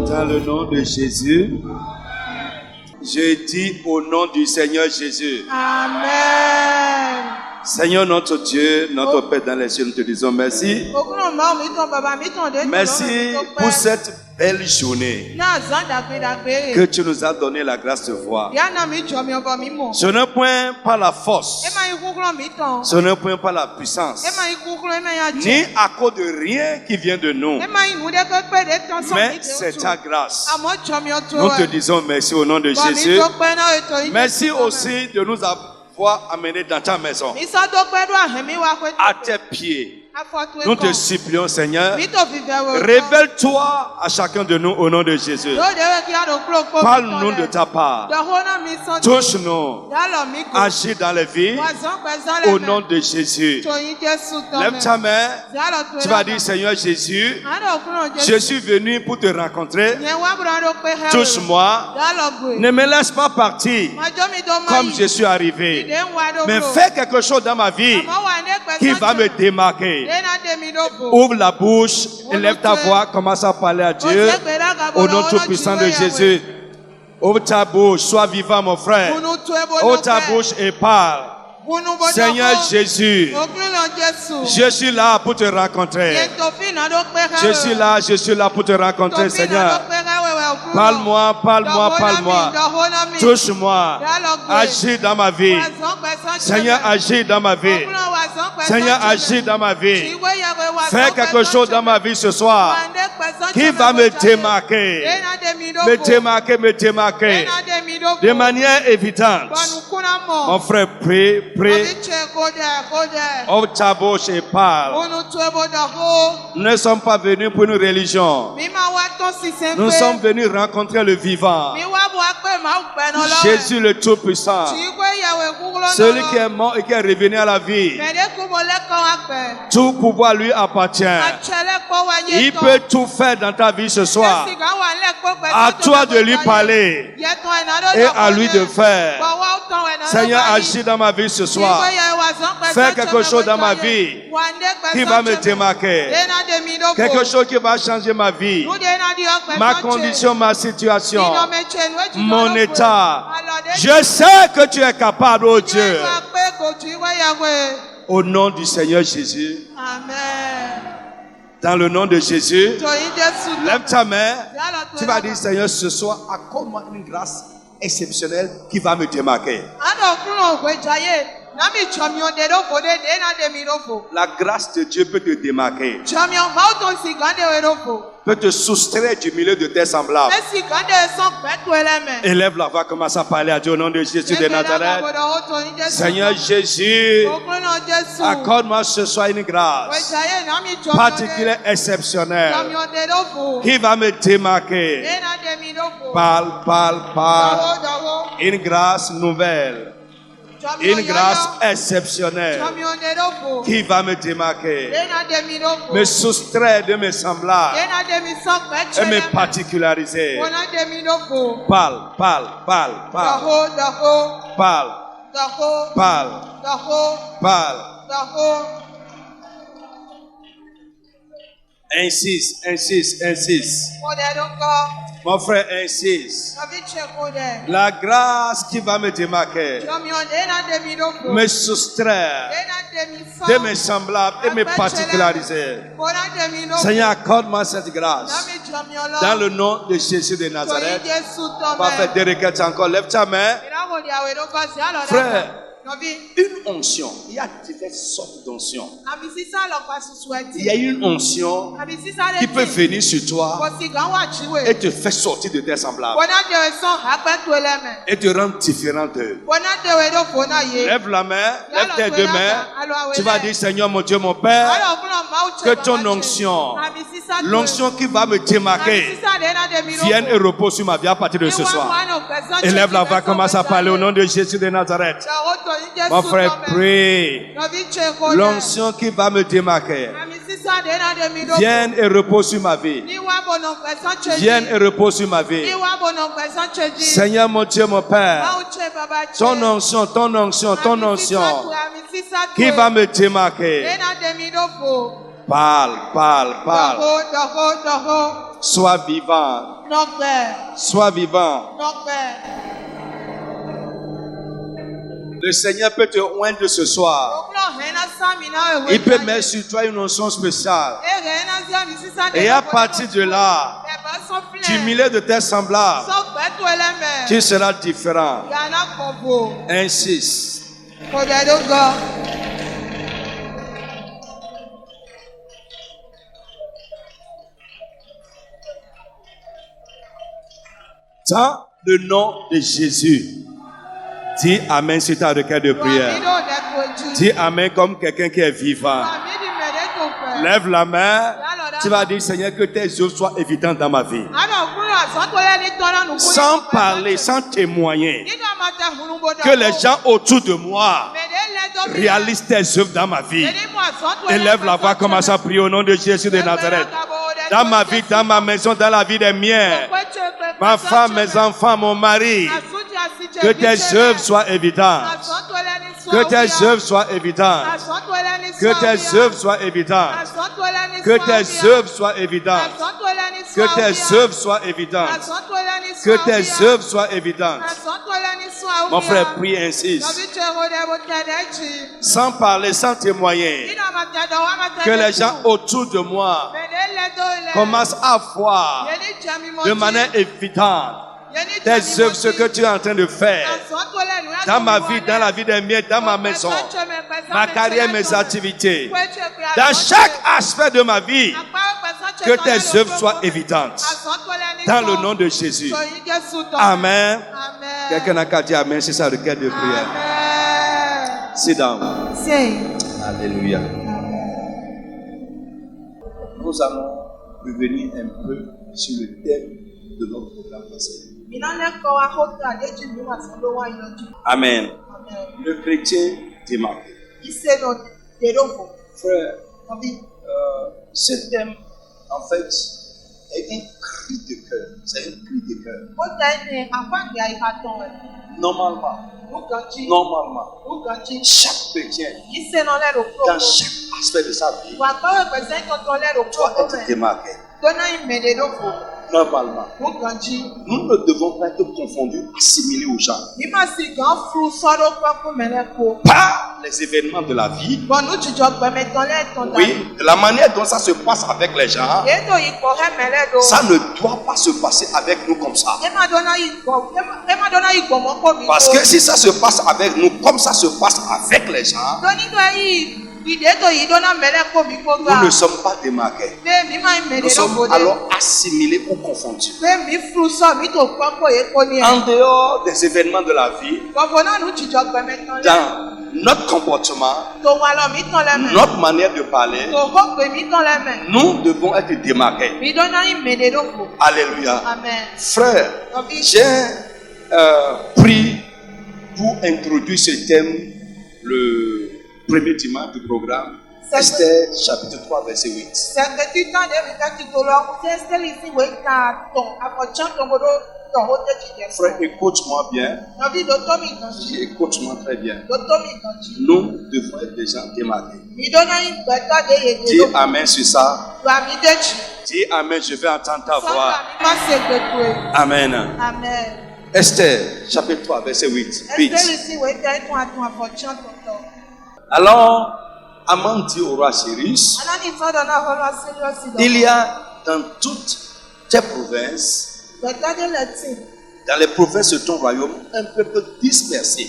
Dans le nom de Jésus, je dis au nom du Seigneur Jésus. Amen. Seigneur notre Dieu, notre Père dans les cieux, nous te disons merci. Merci pour cette belle journée que tu nous as donné la grâce de voir. Ce n'est point par la force, ce n'est point par la puissance, ni à cause de rien qui vient de nous, mais c'est ta grâce. Nous te disons merci au nom de Jésus. Merci aussi de nous avoir amenés dans ta maison, à tes pieds. Nous te supplions, Seigneur, révèle-toi à chacun de nous au nom de Jésus. Parle-nous de ta part. Touche-nous. Agis dans les vies au nom de Jésus. Lève ta main. Tu vas dire, Seigneur Jésus, je suis venu pour te rencontrer. Touche-moi. Ne me laisse pas partir comme je suis arrivé, mais fais quelque chose dans ma vie qui va me démarquer. Ouvre la bouche, élève ta voix, commence à parler à Dieu au nom tout-puissant de Jésus. Ouvre ta bouche, sois vivant mon frère. Ouvre ta bouche et parle. Seigneur Jésus, je suis là pour te rencontrer. Je suis là pour te rencontrer, Seigneur. Parle-moi, parle-moi, parle-moi. Touche-moi. Agis dans ma vie. Seigneur, agis dans ma vie. Seigneur, agis dans ma vie. Fais quelque chose dans ma vie ce soir qui va me démarquer. Me démarquer, me démarquer. De manière évidente. Mon frère, prie, prie. Ouvre ta bouche et parle. Nous ne sommes pas venus pour une religion. Nous sommes venus rencontrer le vivant. Jésus le Tout-Puissant. Celui qui est mort et qui est revenu à la vie. Tout pouvoir lui appartient. Il peut tout faire dans ta vie ce soir. À toi de lui parler et à lui de faire. Seigneur, agis dans ma vie ce soir. Fais quelque chose dans ma vie qui va me démarquer. Quelque chose qui va changer ma vie. Ma condition, ma situation, mon état. Je sais que tu es capable, oh Dieu. Au nom du Seigneur Jésus. Amen. Dans le nom de Jésus, lève ta main. Tu vas dire, Seigneur, ce soir, accorde-moi une grâce exceptionnelle qui va me démarquer. La grâce de Dieu peut te démarquer. Peut te soustraire du milieu de tes semblables. Élève la voix, commence à parler à Dieu au nom de Jésus de Nazareth. Seigneur Jésus, accorde-moi ce soir une grâce particulière, exceptionnelle, qui va me démarquer. Parle, parle, parle. Une grâce nouvelle. Une grâce exceptionnelle qui va me démarquer, me soustraire de mes semblables et me particulariser. Parle, parle, parle, parle. Parle, parle, parle. Insiste, insiste, insiste. Mon frère, insiste. La grâce qui va me démarquer, me soustraire de mes semblables et me particulariser. Seigneur, accorde-moi cette grâce. Dans le nom de Jésus de Nazareth. On va faire des requêtes encore. Lève ta main. Frère, une onction. Il y a diverses sortes d'onctions. Il y a une onction qui peut venir sur toi et te faire sortir de tes semblables et te rendre différent d'eux. Lève la main, lève tes deux mains. Tu vas dire, Seigneur mon Dieu, mon Père, que ton onction, l'onction qui va me démarquer, vienne et repose sur ma vie à partir de ce soir. Élève la voix, commence à parler au nom de Jésus de Nazareth. Mon frère, prie. L'onction qui va me démarquer, vienne et repose sur ma vie. Vienne et repose sur ma vie. Seigneur mon Dieu, mon Père, ton onction, ton onction, ton onction qui va me démarquer. Parle, parle, parle. Sois vivant. Sois vivant. Le Seigneur peut te oindre ce soir. Il peut mettre sur toi une onction spéciale. Et à partir de là, du milieu de tes semblables, tu seras différent. Insiste. Dans le nom de Jésus, dis Amen sur ta requête de prière. Dis Amen comme quelqu'un qui est vivant. Lève la main. Tu vas dire, Seigneur, que tes œuvres soient évidentes dans ma vie. Sans parler, sans témoigner. Que les gens autour de moi réalisent tes œuvres dans ma vie. Élève la voix, commence à prier au nom de Jésus de Nazareth. Dans ma vie, dans ma maison, dans la vie des miens. Ma femme, mes enfants, mon mari. Que tes œuvres soient évidentes. Que tes œuvres soient évidentes. Que tes œuvres soient évidentes. Que tes œuvres soient évidentes. Que tes œuvres soient évidentes. Que tes œuvres soient évidentes. Mon frère, prie, insiste. Sans parler, sans témoigner. Que les gens autour de moi commencent à voir de manière évidente tes œuvres, ce que tu es en train de faire dans ma vie, dans la vie des miens, dans ma maison, ma carrière, mes activités, dans chaque aspect de ma vie, que tes œuvres soient évidentes. Dans le nom de Jésus. Amen. Quelqu'un n'a qu'à dire Amen, c'est sa requête de prière. Sit down. Alléluia. Nous allons revenir un peu sur le thème de notre programme passé. Amen. Le chrétien démarqué. Frère, ce thème, en fait, est un cri de cœur. C'est un cri de cœur. Normalement, chaque chrétien, dans chaque aspect de sa vie, doit être démarqué. Normalement, nous ne devons pas être confondus, assimilés aux gens par les événements de la vie. Oui, de la manière dont ça se passe avec les gens, ça ne doit pas se passer avec nous comme ça. Parce que si ça se passe avec nous comme ça se passe avec les gens, nous ne sommes pas démarqués. Nous sommes alors assimilés ou confondus. En dehors des événements de la vie, dans notre comportement, notre manière de parler, nous devons être démarqués. Alléluia. Frère, j'ai pris pour introduire ce thème le premier dimanche du programme, Esther chapitre 3 verset 8. Frère, écoute-moi bien. Écoute-moi très bien. Nous devons être des gens démarqués. Dis Amen sur ça. Dis Amen, je vais entendre ta voix. Amen. Esther chapitre 3 verset 8. Alors, Aman dit au roi Cyrus, il y a dans toutes tes provinces, dans les provinces de ton royaume, un peuple dispersé.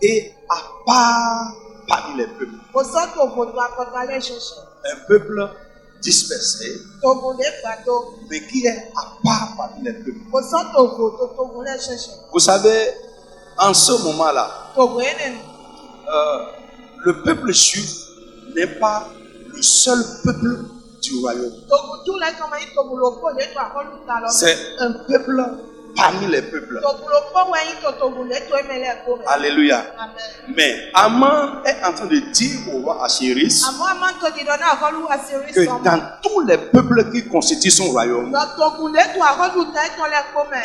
Et à part parmi les peuples, un peuple dispersé, mais qui est à part parmi les peuples. Vous savez, en ce moment-là, le peuple juif n'est pas le seul peuple du royaume. C'est un peuple parmi les peuples. Alléluia. Mais Aman est en train de dire au roi Assyris que dans tous les peuples qui constituent son royaume,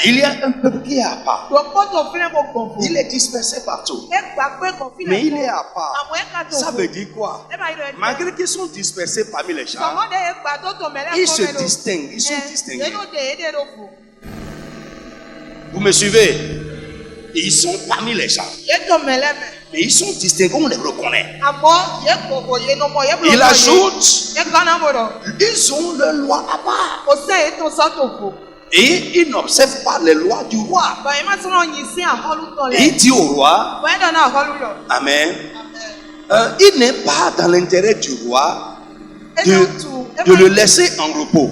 il y a un peuple qui est à part. Il est dispersé partout, mais il est à part. Ça veut dire quoi? Malgré qu'ils sont dispersés parmi les gens, ils se distinguent, ils sont distingués. Vous me suivez? Ils sont parmi les gens, mais ils sont distingués, on les reconnaît. Il ajoute, ils ont leur loi à part. Et ils n'observent pas les lois du roi. Et il dit au roi, Amen, il n'est pas dans l'intérêt du roi de le laisser en repos.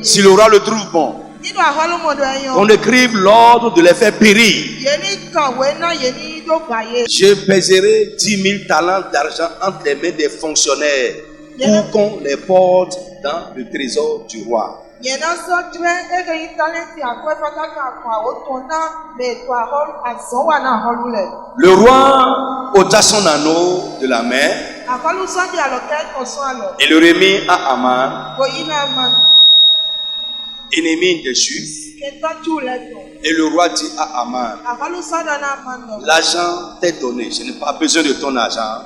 Si le roi le trouve bon, on écrive l'ordre de les faire périr. Je pèserai 10 000 talents d'argent entre les mains des fonctionnaires pour qu'on les porte dans le trésor du roi. Le roi ôta son anneau de la main et le remit à Aman, ennemi des Juifs. Et le roi dit à Aman, l'argent t'est donné, je n'ai pas besoin de ton argent.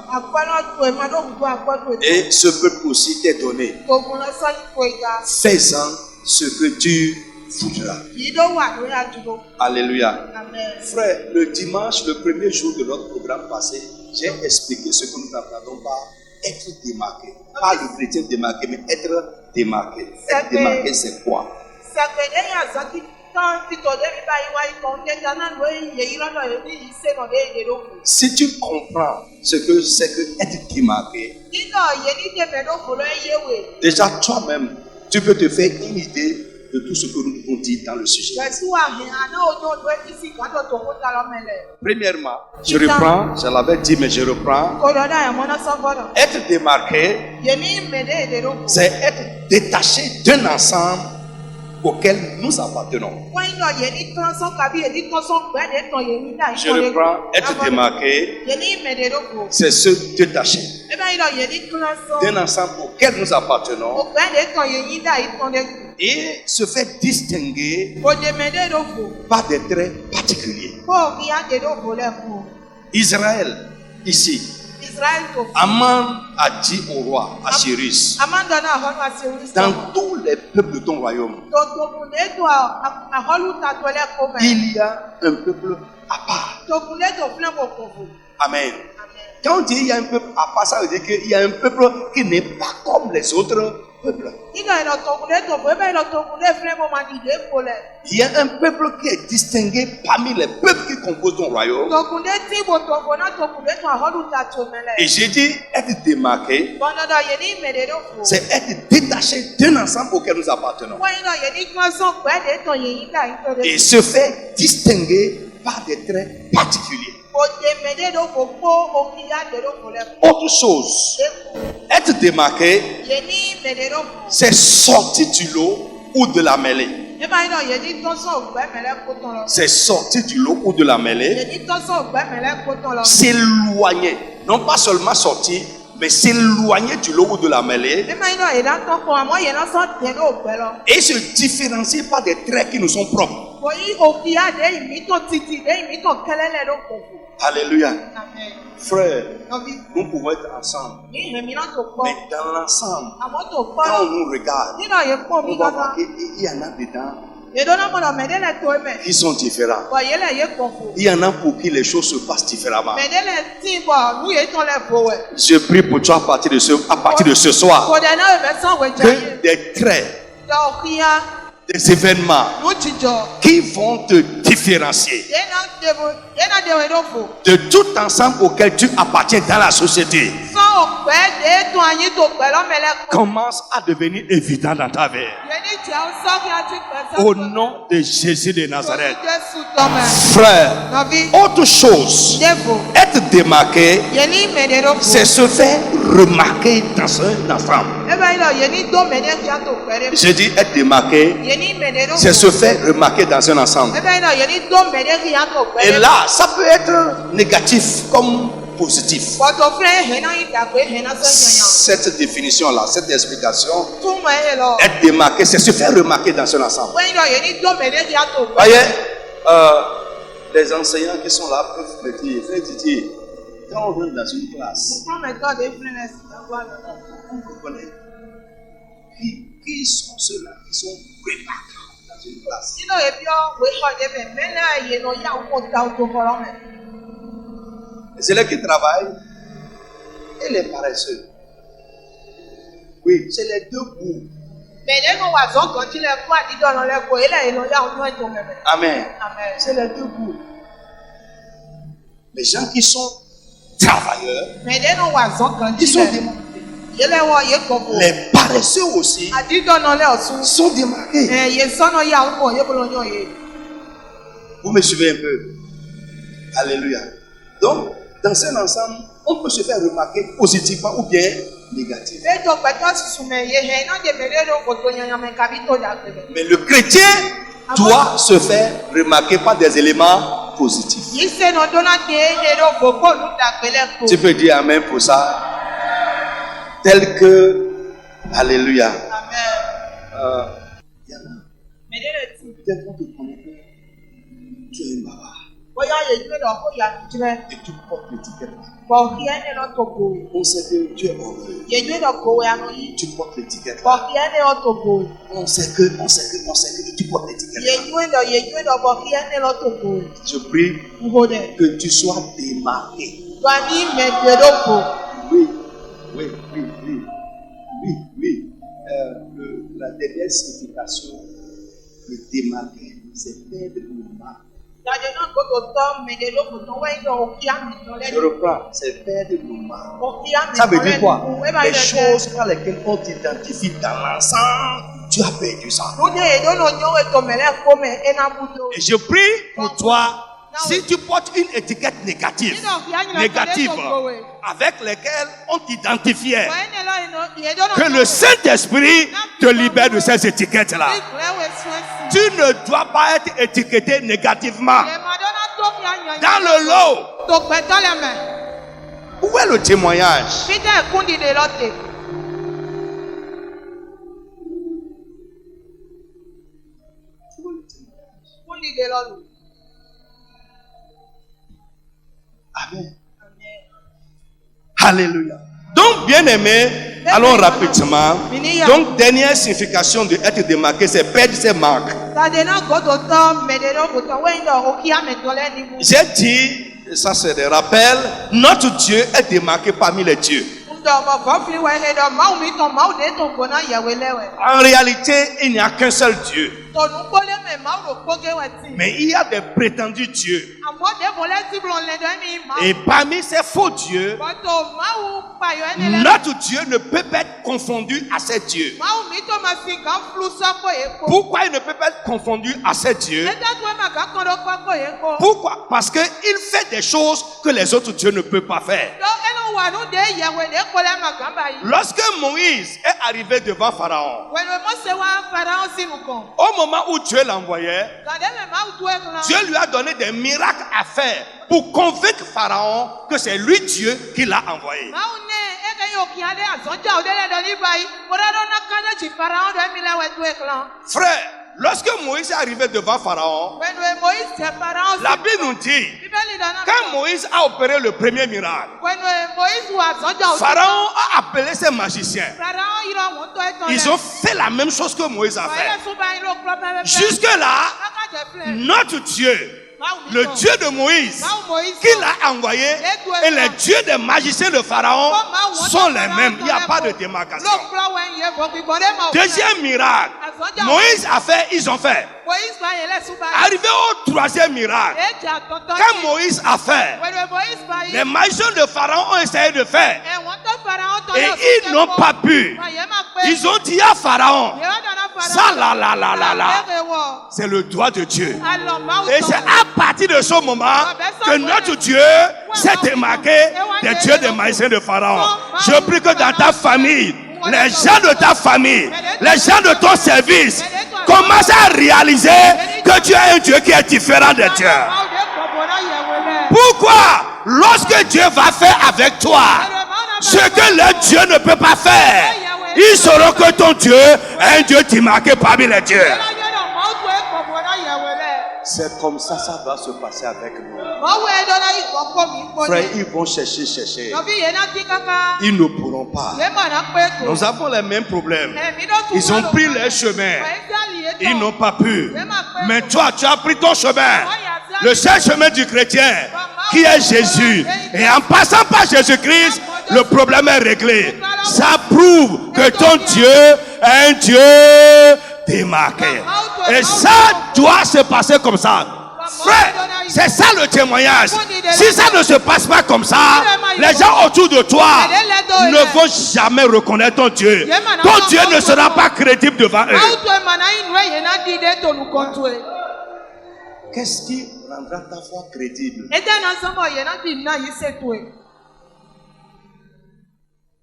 Et ce peuple aussi t'est donné. Fais-en ce que tu voudras. Alléluia. Frère, le dimanche, le premier jour de notre programme passé, j'ai expliqué ce que nous n'entendons pas être démarqué. Pas le chrétien démarqué, mais être démarqué. Être démarqué, c'est quoi? Si tu comprends ce que c'est que être démarqué, déjà toi-même, tu peux te faire une idée de tout ce que nous avons dit dans le sujet. Premièrement, je reprends, je l'avais dit mais je reprends. Être démarqué, c'est être détaché d'un ensemble auquel nous appartenons. Je reprends, être démarqué, c'est se détacher d'un ensemble auquel nous appartenons et se faire distinguer par des traits particuliers. Israël, ici, Aman a dit au roi Assyris, dans tous les peuples de ton royaume, il y a un peuple à part. Amen. Quand on dit il y a un peuple à part, ça veut dire qu'il y a un peuple qui n'est pas comme les autres peuples. Il y a un peuple qui est distingué parmi les peuples qui composent ton royaume. Et j'ai dit être démarqué, c'est être détaché d'un ensemble auquel nous appartenons. Et se faire distinguer par des traits particuliers. Autre chose, être démarqué, c'est sortir du lot ou de la mêlée. C'est sortir du lot ou de la mêlée. S'éloigner, non pas seulement sortir, mais s'éloigner du lot ou de la mêlée. Et se différencier par des traits qui nous sont propres. Alléluia. Frère, nous pouvons être ensemble. Mais dans l'ensemble, quand on nous regarde, on va voir qu'il y en a dedans qui sont différents. Il y en a pour qui les choses se passent différemment. Je prie pour toi à partir de ce soir que des traits, des événements qui vont te différencier de tout ensemble auquel tu appartiens dans la société commence à devenir évident dans ta vie. Au nom de Jésus de Nazareth. Frère, autre chose, être démarqué, c'est se faire remarquer dans un ensemble. Je dis être démarqué, c'est se faire remarquer dans un ensemble. Et là, ça peut être négatif comme positif. Cette définition-là, cette explication, être démarqué, c'est se faire remarquer dans un ensemble. Voyez, les enseignants qui sont là peuvent me dire, frère Didier, quand on rentre dans une classe, vous connaissez qui sont ceux-là qui sont remarquables dans une classe? C'est là qui travaillent et les paresseux. Oui, c'est les deux bouts. Amen. C'est les deux bouts. Les gens qui sont travailleurs, ils sont démarqués. Les paresseux aussi sont démarqués. Vous me suivez un peu? Alléluia. Donc, dans un ensemble, on peut se faire remarquer positivement ou bien négativement. Mais le chrétien doit se faire remarquer par des éléments positifs. Tu peux dire amen pour ça? Tel que, alléluia. Peut-être qu'on te connaît, tu es un bavard. Et tu portes l'étiquette. On sait que tu es orgueilleux. Tu portes l'étiquette. On sait que tu portes l'étiquette. Je prie que tu sois démarqué. Oui. La dernière signification de démarquer, c'est perdre le mal. Je reprends, c'est perdre le mal. Ça veut dire quoi? Les choses par lesquelles on t'identifie dans l'ensemble, tu as perdu ça. Et je prie pour toi. Si tu portes une étiquette négative avec laquelle on t'identifiait, que le Saint-Esprit te libère de ces étiquettes-là. Tu ne dois pas être étiqueté négativement. Dans le lot. Où est le témoignage? Amen. Alléluia. Donc, bien aimé, allons rapidement. Donc, dernière signification de être démarqué, c'est perdre ses marques. J'ai dit, ça c'est des rappels, notre Dieu est démarqué parmi les dieux. En réalité, il n'y a qu'un seul Dieu. Mais il y a des prétendus dieux. Et parmi ces faux dieux, notre Dieu ne peut pas être confondu à ces dieux. Pourquoi il ne peut pas être confondu à ces dieux? Pourquoi? Parce qu'il fait des choses que les autres dieux ne peuvent pas faire. Lorsque Moïse est arrivé devant Pharaon, au moment où Dieu l'envoyait, Dieu lui a donné des miracles à faire pour convaincre Pharaon que c'est lui Dieu qui l'a envoyé. Frère, lorsque Moïse est arrivé devant Pharaon, la Bible nous dit, quand Moïse a opéré le premier miracle, Pharaon a appelé ses magiciens. Ils ont fait la même chose que Moïse a fait. Jusque-là, notre Dieu, le Dieu de Moïse, qui l'a envoyé, et les dieux des magiciens de Pharaon sont les mêmes. Il n'y a pas de démarcation. Deuxième miracle, Moïse a fait, ils ont fait. Arrivé au troisième miracle, quand Moïse a fait, les magiciens de Pharaon ont essayé de faire. Et ils n'ont pas pu. Ils ont dit à Pharaon, ça là, c'est le doigt de Dieu. Et c'est à partir de ce moment que notre Dieu s'est démarqué des dieux des magiciens de Pharaon. Je prie que dans ta famille, les gens de ta famille, les gens de ton service commencent à réaliser que tu es un Dieu qui est différent des dieux. Pourquoi? Lorsque Dieu va faire avec toi ce que le Dieu ne peut pas faire, ils sauront que ton Dieu est un Dieu démarqué parmi les dieux. C'est comme ça va se passer avec nous. Frère, ils vont chercher. Ils ne pourront pas. Nous avons les mêmes problèmes. Ils ont pris leur chemin. Ils n'ont pas pu. Mais toi, tu as pris ton chemin. Le seul chemin du chrétien, qui est Jésus. Et en passant par Jésus-Christ, le problème est réglé. Ça prouve que ton Dieu est un Dieu démarqué. Et ça doit se passer comme ça. Frère, c'est ça le témoignage. Si ça ne se passe pas comme ça, les gens autour de toi ne vont jamais reconnaître ton Dieu. Ton Dieu ne sera pas crédible devant eux. Qu'est-ce qui rendra ta foi crédible?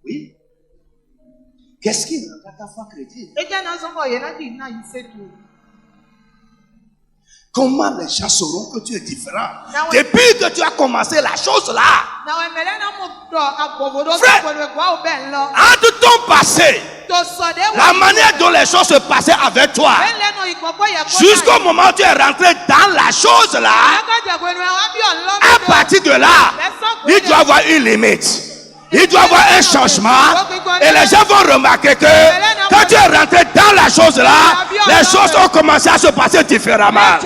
Oui. Qu'est-ce qui rendra ta foi crédible? Comment les gens sauront que tu es différent? Depuis que tu as commencé la chose là. Frère, entre ton passé, la manière dont les choses se passaient avec toi, jusqu'au moment où tu es rentré dans la chose là, à partir de là, il doit y avoir une limite. Il doit y avoir un changement et les gens vont remarquer que quand tu es rentré dans la chose là, les choses ont commencé à se passer différemment.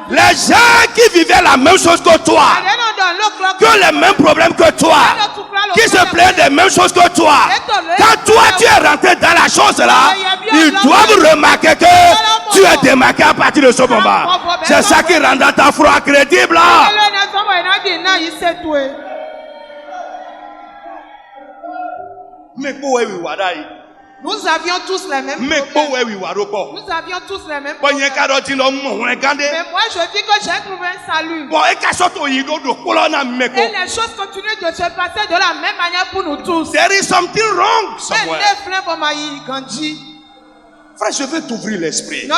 Les gens qui vivaient la même chose que toi, que les mêmes problèmes que toi, qui se plaignent des mêmes choses que toi, quand toi tu es rentré dans la chose là, ils doivent remarquer que tu es démarqué à partir de ce moment. C'est ça qui rendra ta foi crédible là. Nous avions tous les mêmes problèmes. Nous avions tous les mêmes problèmes. Mais moi je dis que j'ai trouvé un salut. Et les choses continuent de se passer de la même manière pour nous tous. There is something wrong somewhere. Frère, je veux t'ouvrir l'esprit.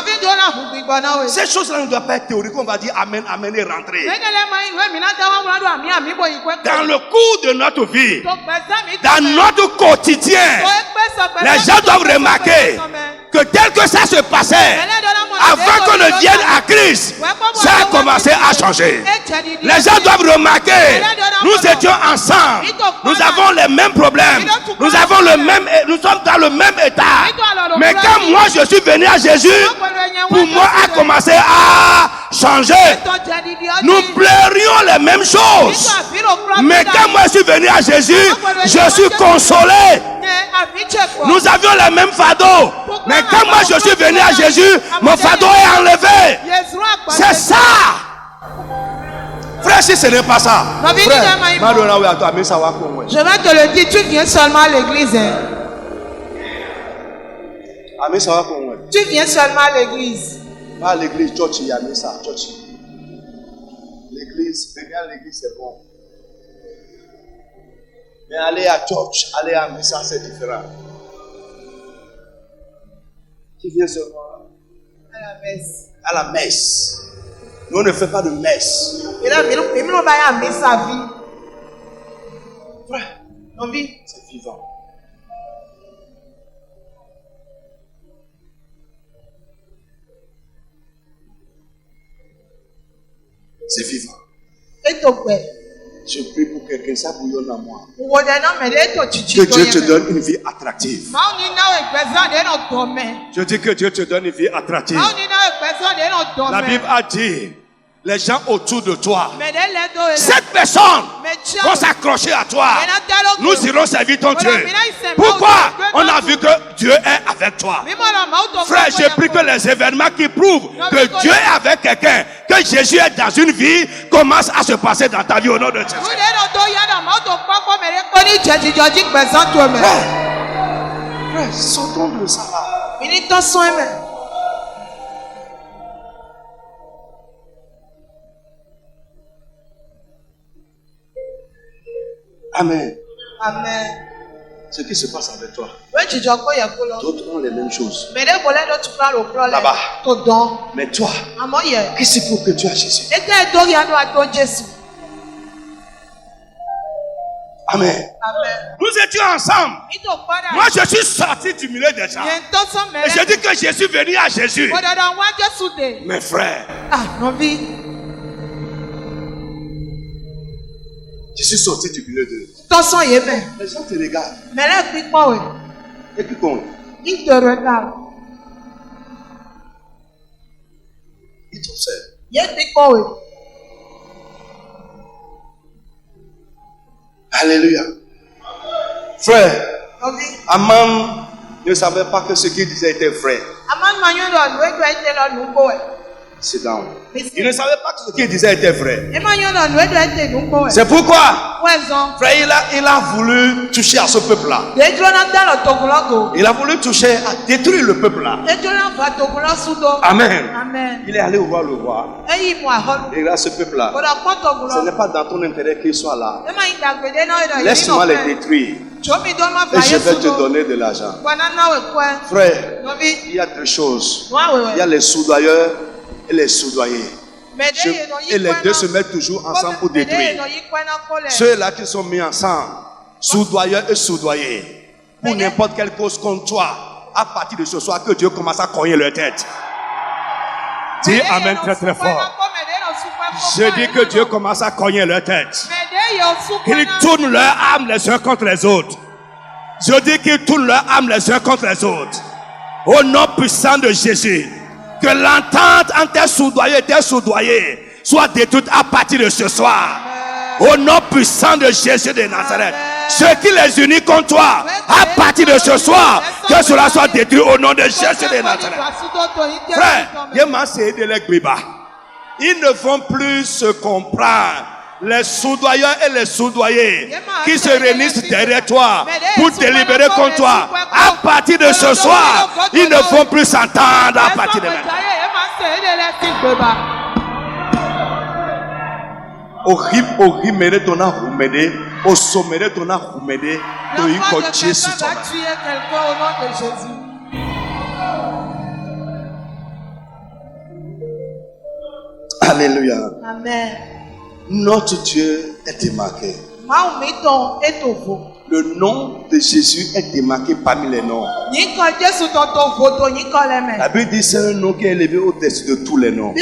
Ces choses-là ne doivent pas être théoriques. On va dire amen, amen et rentrer. Dans le cours de notre vie, dans notre quotidien, les gens doivent remarquer que tel que ça se passait, avant qu'on ne vienne à Christ, ça a commencé à changer. Les gens doivent remarquer, nous étions ensemble, nous avons les mêmes problèmes, nous sommes dans le même état. Mais quand moi je suis venu à Jésus, pour moi a commencé à changer. Nous pleurions les mêmes choses. Mais quand moi je suis venu à Jésus, je suis consolé. Nous avions les mêmes fardeaux. Mais quand moi je suis venu à Jésus, mon fardeau est enlevé. C'est ça. Frère, si ce n'est pas ça, frère, je vais te le dire, tu viens seulement à l'église. Tu viens seulement à l'église. Pas à l'église, church, il y a ça, church. L'église, venir à l'église, c'est bon. Mais aller à church, aller à messa, c'est différent. Tu viens seulement à la messe. À la messe. Nous, on ne fait pas de messe. Frère, c'est vivant. C'est vivant. Je prie pour quelqu'un, ça bouillonne à moi. Que Dieu te donne une vie attractive. Je dis que Dieu te donne une vie attractive. La Bible a dit, les gens autour de toi, cette personne vont s'accrocher à toi. Nous irons servir ton Dieu. Pourquoi? On a vu que Dieu est avec toi. Frère, j'ai pris que les événements qui prouvent que Dieu est avec quelqu'un, que Jésus est dans une vie, commencent à se passer dans ta vie au nom de Jésus. Frère, sortons de ça là. Amen. Amen. Ce qui se passe avec toi, d'autres ont les mêmes choses. Là-bas. Mais toi, qu'est-ce qu'il faut que tu as Jésus? Amen. Nous étions ensemble. Moi, je suis sorti du milieu des gens. Et je dis que je suis venu à Jésus. Mes frères. Je suis sorti du milieu d'eux. Les gens te regardent. Et puis quoi? Ils te regardent. Ils t'observent. Alléluia. Frère, Aman ne savait pas que ce qu'il disait était vrai. C'est down. Il ne savait pas que ce qu'il disait était vrai. C'est pourquoi, frère, il a voulu toucher à ce peuple-là. Il a voulu toucher à détruire le peuple-là. Amen. Il est allé voir le roi. Et là, ce peuple-là, ce n'est pas dans ton intérêt qu'il soit là. Laisse-moi les détruire. Et je vais te donner de l'argent. Frère, il y a deux choses. Il y a les soudoyeurs et les soudoyés. Et les deux se mettent toujours ensemble pour détruire. Ceux-là qui sont mis ensemble, soudoyeurs et soudoyés, pour n'importe quelle cause contre toi, à partir de ce soir, que Dieu commence à cogner leur tête. Dis Amen très très fort. Je dis que Dieu commence à cogner leur tête. Qu'ils tournent leur âme les uns contre les autres. Je dis qu'ils tournent leur âme les uns contre les autres. Au nom puissant de Jésus. Que l'entente entre tes soudoyés et tes soudoyés soit détruite à partir de ce soir. Au nom puissant de Jésus de Nazareth. Ce qui les unit contre toi, à partir de ce soir, que cela soit détruit au nom de Jésus de Nazareth. Frère, ils ne vont plus se comprendre. Les soudoyeurs et les soudoyés qui se réunissent derrière toi pour délibérer contre toi, à partir de ce soir, ils ne vont plus s'entendre à partir de maintenant. Au sommet de ton Jésus. Alléluia. Amen. Notre Dieu est démarqué. Le nom de Jésus est démarqué parmi les noms. La Bible dit c'est un nom qui est élevé au-dessus de tous les noms.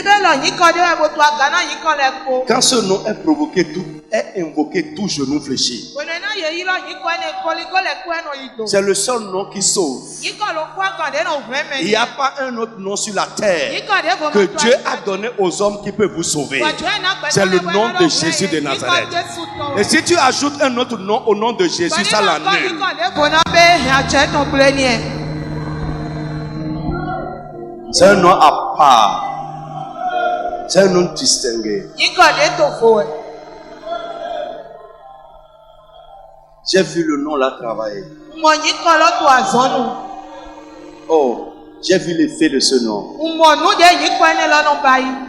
Quand ce nom est provoqué, est invoqué, tout genou fléchit. C'est le seul nom qui sauve. Il n'y a pas un autre nom sur la terre que Dieu a donné aux hommes qui peuvent vous sauver. C'est le nom de Jésus de Nazareth. Et si tu ajoutes un autre nom au nom de Jésus, ça l'annule. C'est un nom à part. C'est un nom distingué. J'ai vu le nom là travailler. Oh, j'ai vu l'effet de ce nom.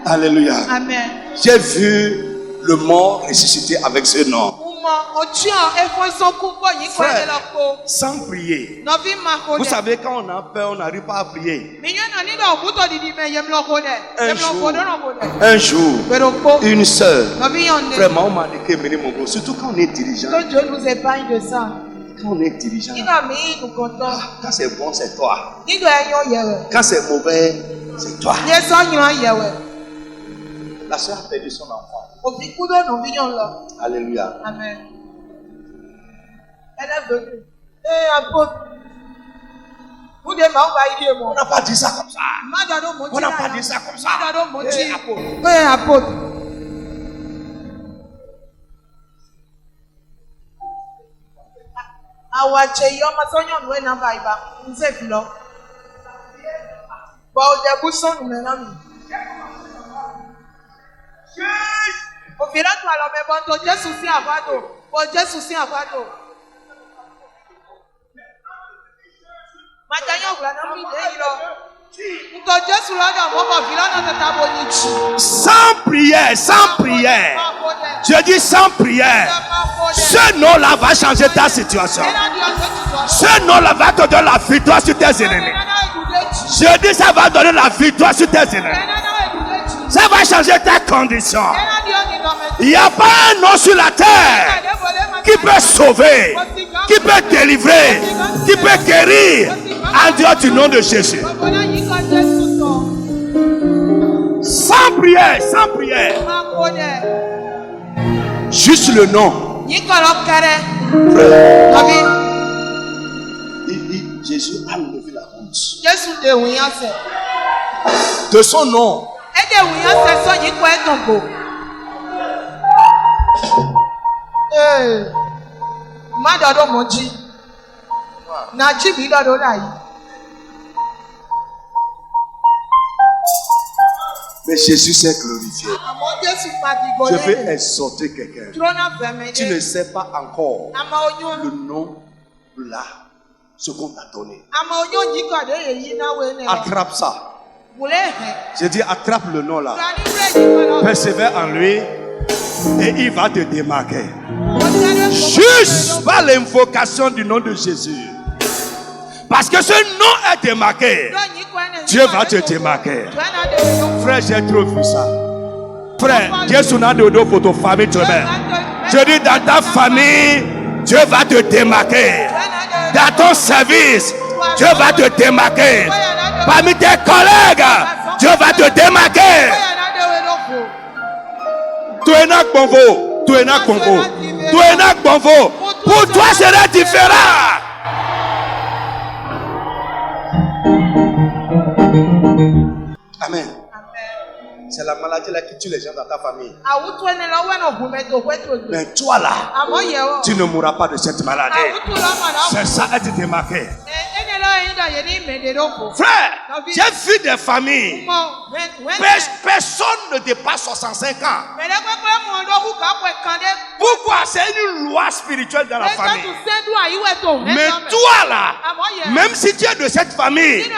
Alléluia. Amen. J'ai vu le mort ressuscité avec ce nom. Frère, sans prier. Vous savez, quand on a peur, on n'arrive pas à prier. Un jour, une sœur, vraiment, on m'a dit que surtout quand on est dirigeant. Que Dieu nous épargne de ça. Quand on est dirigeant, quand c'est bon, c'est toi. Quand c'est mauvais, c'est toi. La sœur a perdu son enfant. Alléluia. Amen. Elle est venue. On n'a pas dit ça comme ça. On n'a pas dit ça comme ça. Apôtre. Sans prière, sans prière. Je dis sans prière. Ce nom-là va changer ta situation. Ce nom-là va te donner la victoire sur tes ennemis. Je dis ça va donner la victoire sur tes ennemis. Ça va changer tes conditions. Il n'y a pas un nom sur la terre qui peut sauver, qui peut délivrer, qui peut guérir en dehors du nom de Jésus. Sans prière, sans prière. Juste le nom. Jésus a levé la honte. De son nom. Mais Jésus s'est glorifié. Je vais exhorter quelqu'un. Tu ne sais pas encore le nom là, ce qu'on t'a donné. Attrape ça. Je dis attrape le nom là. Persévère en lui et il va te démarquer. Juste par l'invocation du nom de Jésus. Parce que ce nom est démarqué. Dieu va te démarquer. Frère, j'ai trop vu ça. Frère, Dieu s'en a donné pour ta famille. Je dis dans ta famille, Dieu va te démarquer. Dans ton service, Dieu va te démarquer. Parmi tes collègues, Dieu va te démarquer. Tu es un bonvo. Tu es un bonvo. Tu es un bonvo. Pour toi, c'est différent. Amen. C'est la maladie là qui tue les gens dans ta famille. Mais toi là, tu ne mourras pas de cette maladie. C'est ça, être démarqué. Frère, j'ai vu des familles. Personne ne dépasse 65 ans. Pourquoi? C'est une loi spirituelle dans la famille. Mais toi là, même si tu es de cette famille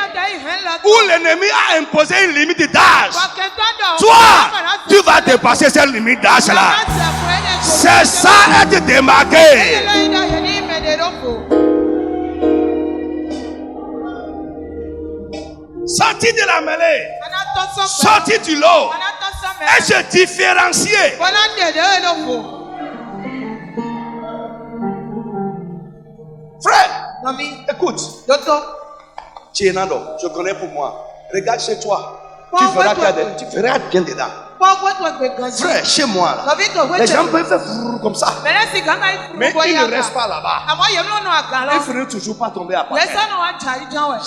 où l'ennemi a imposé une limite d'âge, toi, tu vas dépasser cette limite d'âge là. C'est ça, être démarqué. Sorti de la mêlée, sorti du lot, et se différencier. Frère, écoute, Tienando, je connais pour moi. Regarde chez toi, tu verras bien dedans. Frère, chez moi, là, les gens peuvent faire comme ça. Mais ils ne restent pas là-bas. Ils ne finissent toujours pas tomber à terre.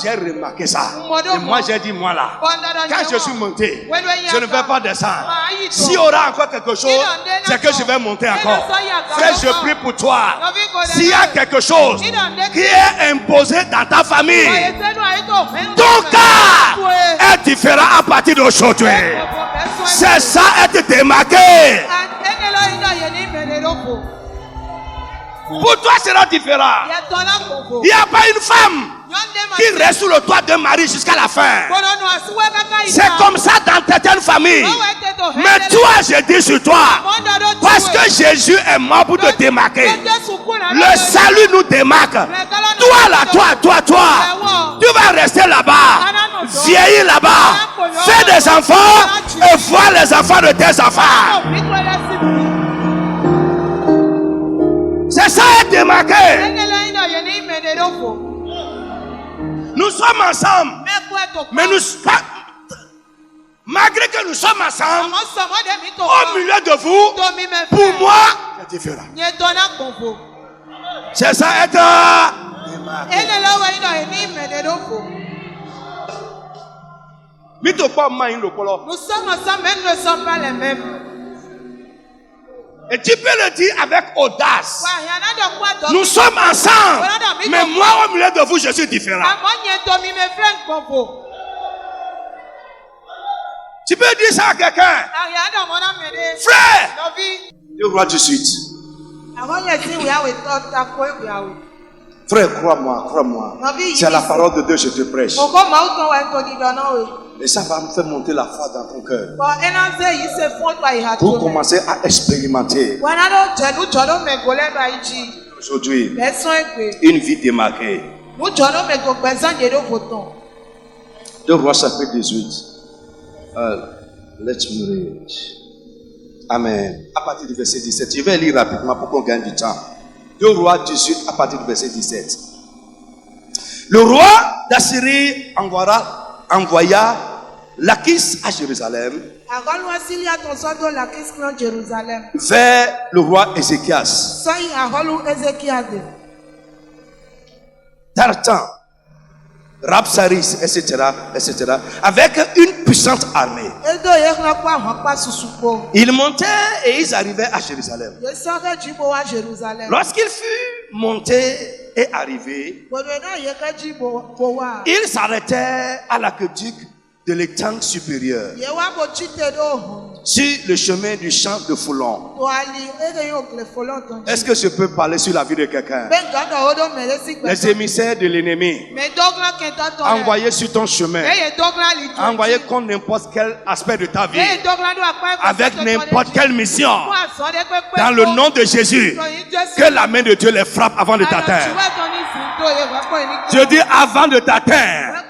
J'ai remarqué ça. Et moi, j'ai dit, moi là, quand je suis monté, je ne vais pas descendre. S'il y aura encore quelque chose, c'est que je vais monter encore. Frère, je prie pour toi. S'il y a quelque chose qui est imposé dans ta famille, ton cas est différent à partir d'aujourd'hui. C'est ça, être démarqué. Pour toi, c'est différent. Il n'y a pas une femme qui reste sous le toit d'un mari jusqu'à la fin. C'est comme ça dans certaines familles. Mais toi, je dis sur toi, parce que Jésus est mort pour te démarquer. Le salut nous démarque. Toi là, toi, tu vas rester là-bas, vieillir là-bas, faire des enfants et voir les enfants de tes enfants. C'est ça, être démarqué. Nous sommes ensemble, mais malgré que nous sommes ensemble, au milieu de vous, pour moi, c'est différent. C'est ça, être démarqué. Nous sommes ensemble, mais nous ne sommes pas les mêmes. Et tu peux le dire avec audace. Nous sommes ensemble, mais moi au milieu de vous, je suis différent. Tu peux dire ça à quelqu'un. Frère, je vois tout de suite. Frère, crois-moi. C'est la parole de Dieu, je te prêche. Et ça va me faire monter la foi dans ton cœur. Pour commencer à expérimenter. Aujourd'hui, une vie démarquée. 2 Rois chapitre 18. Let's read. Amen. À partir du verset 17. Je vais lire rapidement pour qu'on gagne du temps. 2 Rois 18 à partir du verset 17. Le roi d'Assyrie envoya Lachis à Jérusalem vers le roi Ézéchias. Tartan, Rabsaris, etc., avec une puissante armée. Ils montaient et ils arrivaient à Jérusalem. Lorsqu'ils furent montés et arrivés, ils s'arrêtèrent à l'aqueduc de l'étang supérieur, sur le chemin du champ de Foulon. Est-ce que je peux parler sur la vie de quelqu'un? Les émissaires de l'ennemi envoyés sur ton chemin, envoyés contre n'importe quel aspect de ta vie, avec n'importe quelle mission, dans le nom de Jésus, que la main de Dieu les frappe avant de t'atteindre. Je dis avant de t'atteindre,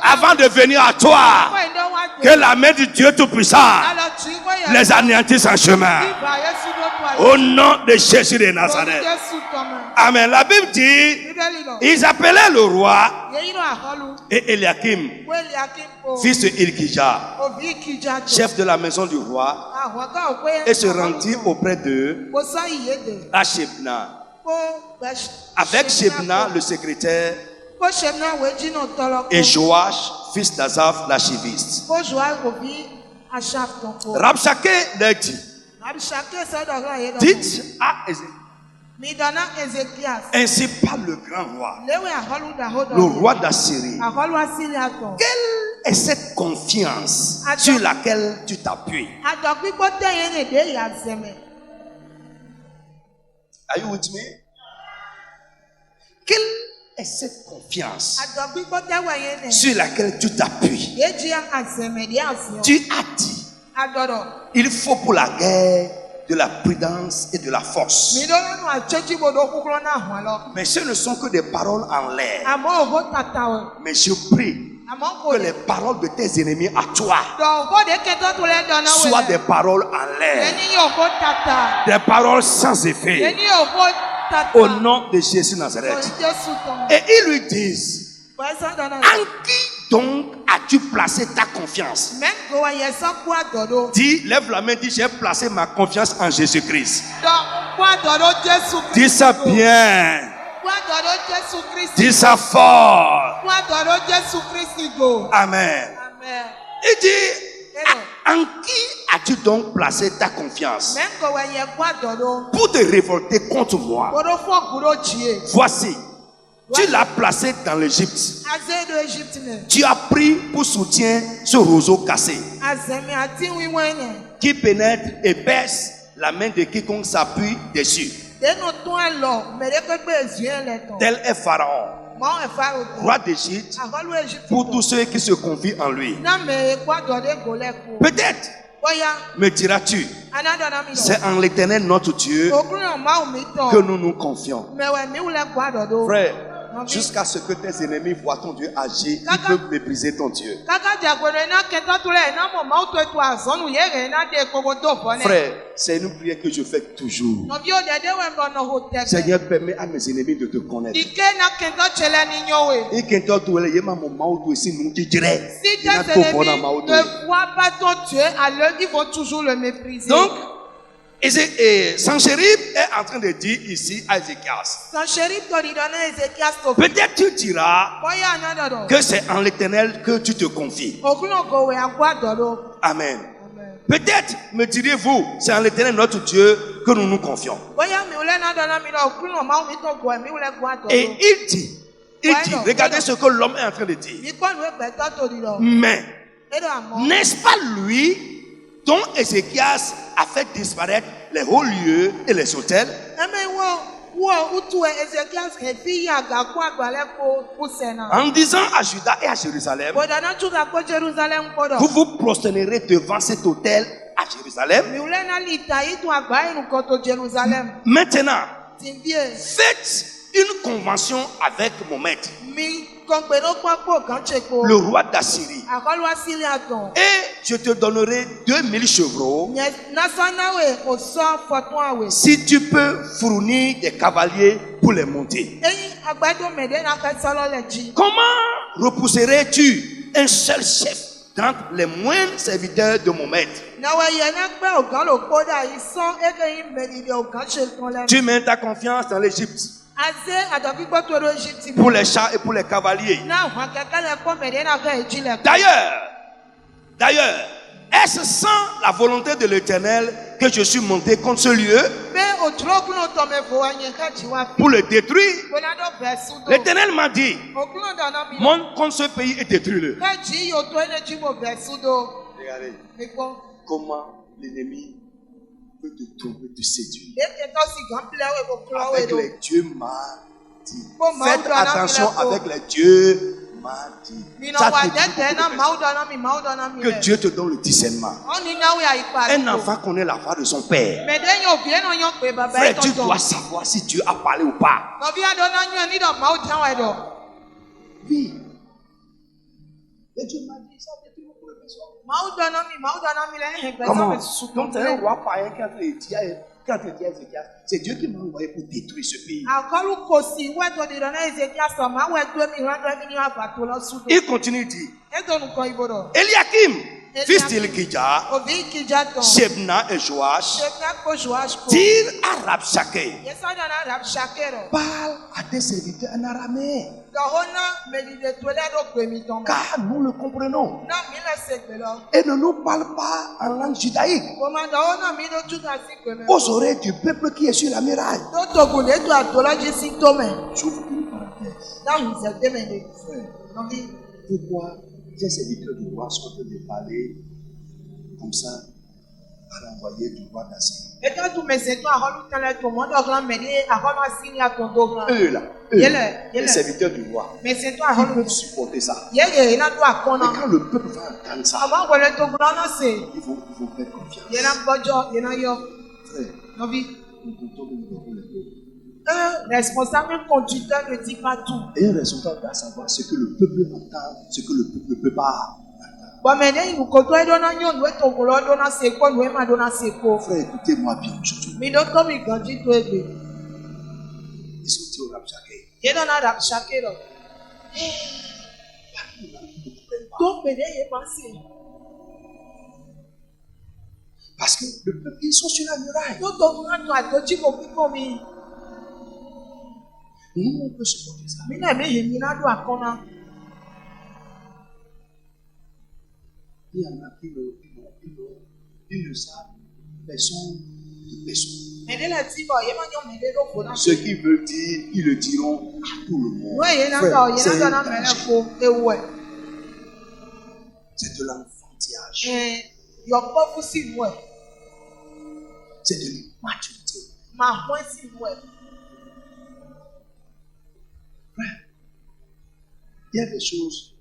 avant de venir à toi, que la main de Dieu Tout-Puissant les anéantisse en chemin. Au nom de Jésus de Nazareth. Amen. La Bible dit, ils appelaient le roi et Eliakim, fils de Hilkija, chef de la maison du roi, et se rendit auprès d'eux à Shebna, avec Shebna le secrétaire, et Joach, fils d'Azaph, l'archiviste. Rabshakeh leur dit, dites à Ézéchias, ainsi parle le grand roi, le roi d'Assyrie. Quelle est cette confiance sur laquelle tu t'appuies? Are you with me? Quelle est cette confiance sur laquelle tu t'appuies? Tu as dit, il faut pour la guerre de la prudence et de la force. Mais ce ne sont que des paroles en l'air. Mais je prie que les paroles de tes ennemis à toi soient des paroles en l'air, des paroles sans effet, au nom de Jésus Nazareth. Et ils lui disent, en qui donc as-tu placé ta confiance? Dis, lève la main, dis, j'ai placé ma confiance en Jésus-Christ. Dis ça bien. Dis ça fort. Amen. Il dit, en qui as-tu donc placé ta confiance pour te révolter contre moi? Voici, tu l'as placé dans l'Égypte. Tu as pris pour soutien ce roseau cassé qui pénètre et perce la main de quiconque s'appuie dessus. Tel est Pharaon, roi d'Égypte, pour tous ceux qui se confient en lui. Peut-être me diras-tu, c'est en l'Éternel notre Dieu que nous nous confions. Frère, jusqu'à ce que tes ennemis voient ton Dieu agir, ils peuvent mépriser ton Dieu. Frère, c'est une prière que je fais toujours. Seigneur, permets à mes ennemis de te connaître. Et quand tu es là, mon mauto ici, nous te dirait. Si tes ennemis ne voient pas ton Dieu, alors ils vont toujours le mépriser. Donc, et Sanchérib est en train de dire ici à Ézéchias. Peut-être tu diras que c'est en l'Éternel que tu te confies. Amen. Peut-être me direz-vous, c'est en l'Éternel notre Dieu que nous nous confions. Et il dit, regardez ce que l'homme est en train de dire. Mais, n'est-ce pas lui dont Ézéchias a fait disparaître les hauts lieux et les autels? En disant à Juda et à Jérusalem, vous vous prosternerez devant cet autel à Jérusalem. Maintenant, faites une convention avec mon maître, le roi d'Assyrie, et je te donnerai 2000 chevreaux si tu peux fournir des cavaliers pour les monter. Comment repousserais-tu un seul chef d'entre les moindres serviteurs de mon maître? Tu mets ta confiance dans l'Égypte pour les chars et pour les cavaliers. D'ailleurs, est-ce sans la volonté de l'Éternel que je suis monté contre ce lieu pour le détruire? L'Éternel m'a dit, monte contre ce pays et détruis-le. Regardez comment l'ennemi peut te tromper, te séduire avec les dieux mardis. Faites attention avec les dieux mardis. Que Dieu te donne le discernement. Un enfant connaît la voix de son père. Frère, tu dois savoir si Dieu a parlé ou pas. Oui. Les dieux mardis, ça fait tout pour les personnes. Comment? Donc c'est un roi païen qui a fait c'est Dieu qui m'a envoyé pour détruire ce pays. Il continue de dire, Eliakim, fils d'Hilkidja, Shebna et Joash, dire à Rabshakeh, parle à tes serviteurs en araméen, car nous le comprenons, et ne nous parle pas en langue judaïque aux oreilles du peuple qui est sur la muraille. J'ouvre une parenthèse. Frère, pourquoi ces serviteurs du roi sont en train de parler comme ça à l'envoyé du roi d'Assyrie? Eux là, les serviteurs du roi, ils peuvent supporter ça. Et quand le peuple va entendre ça, ils vont faire confiance. Frère, nous comptons de nous donner les peuples. Un responsable conducteur ne dit pas tout. Et un responsable doit savoir ce que le peuple entend, ce que le peuple ne peut pas. Frère, écoutez-moi bien aujourd'hui. Ils sont dit au Rabshakeh. Parce que le peuple, ils sont sur la muraille. Nous, on peut supporter ça. Il y en a qui ne savent personne de personne. Ce qu'ils veulent dire, ils le diront à tout le monde. Frère, c'est de l'enfantillage. C'est de l'immaturité. Frère, il y a des choses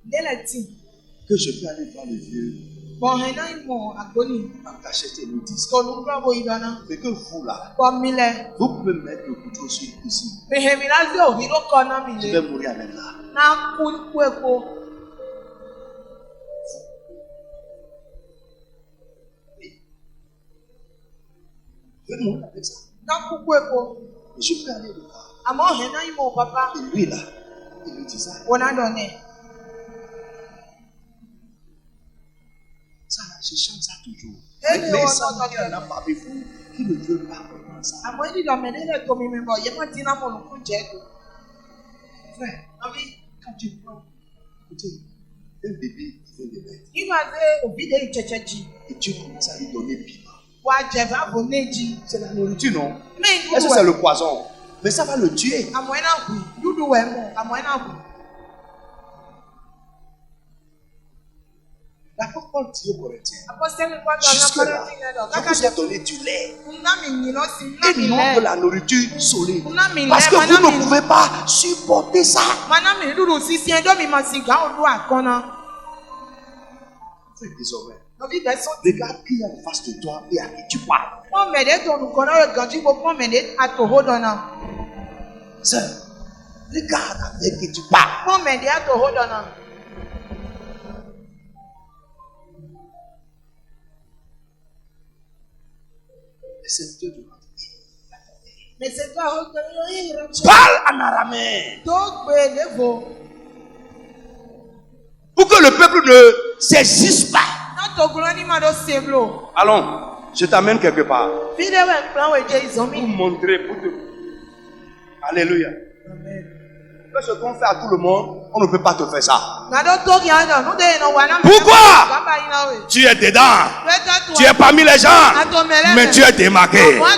que je peux aller voir le vieux t'acheter une disque. Mais que vous là, vous pouvez mettre le couteau sur ici. Je vais mourir avec là. Je vais mourir avec ça. Et je peux aller le voir. Et lui là, il me dit ça. Ça, je chante ça toujours. Mais ça, il n'y en a pas avec vous qui ne veulent pas comprendre ça. Frère, quand tu prends, écoutez, un bébé qui vient de naître, et tu commences à lui donner piment. C'est la nourriture, non? Est-ce que c'est le poison? Mais ça va le tuer. D'accord? Paul dit aux Corinthiens, jusque-là, je vous ai donné du lait et non de la nourriture solide. Parce que vous ne pouvez pas supporter ça. Désormais, regarde qui est en face de toi et à qui tu parles. Sœur, regarde avec qui tu parles. Parle en araméen. Pour que le peuple ne saisisse pas. Allons, je t'amène quelque part. Pour montrer, pour te... Alléluia. Ce qu'on fait à tout le monde, on ne peut pas te faire ça. Pourquoi? Tu es dedans. Tu es parmi les gens. Mais tu es démarqué. On ne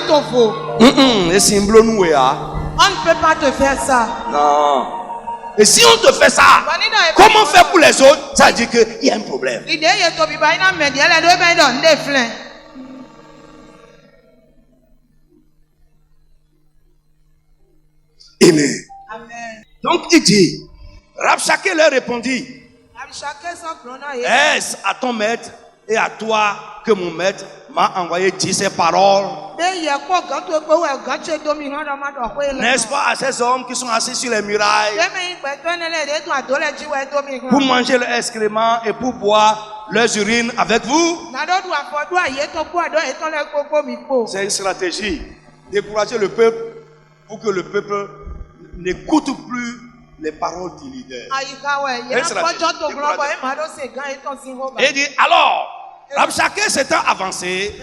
peut pas te faire ça. Non. Et si on te fait ça, comment faire pour les autres? Ça dit qu'il y a un problème. Amen. Donc il dit, Rabshakeh leur répondit, est-ce à ton maître et à toi que mon maître m'a envoyé dire ces paroles? N'est-ce pas à ces hommes qui sont assis sur les murailles pour manger leurs excréments et pour boire leurs urines avec vous? C'est une stratégie. Décourager le peuple pour que le peuple n'écoute plus les paroles du leader. Et dit alors, Rabshakeh s'étant avancé,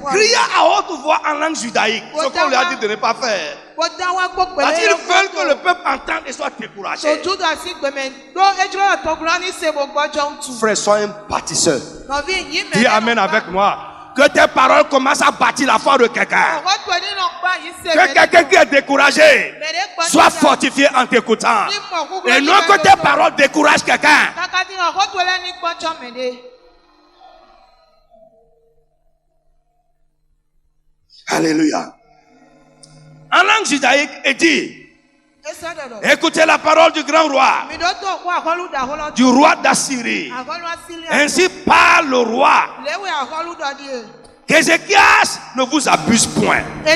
cria à haute voix en langue judaïque, ce qu'on lui a dit de ne pas faire. Parce qu'ils veulent que le peuple entende et soit découragé. Frère, sois un bâtisseur. Dis amen avec moi. Que tes paroles commencent à bâtir la foi de quelqu'un. Que quelqu'un qui est découragé soit fortifié en t'écoutant. Et non que tes paroles découragent quelqu'un. Alléluia. En langue judaïque, il dit, écoutez la parole du grand roi, du roi d'Assyrie. Ainsi parle le roi. Qu'Ézéchias ne vous abuse point. Que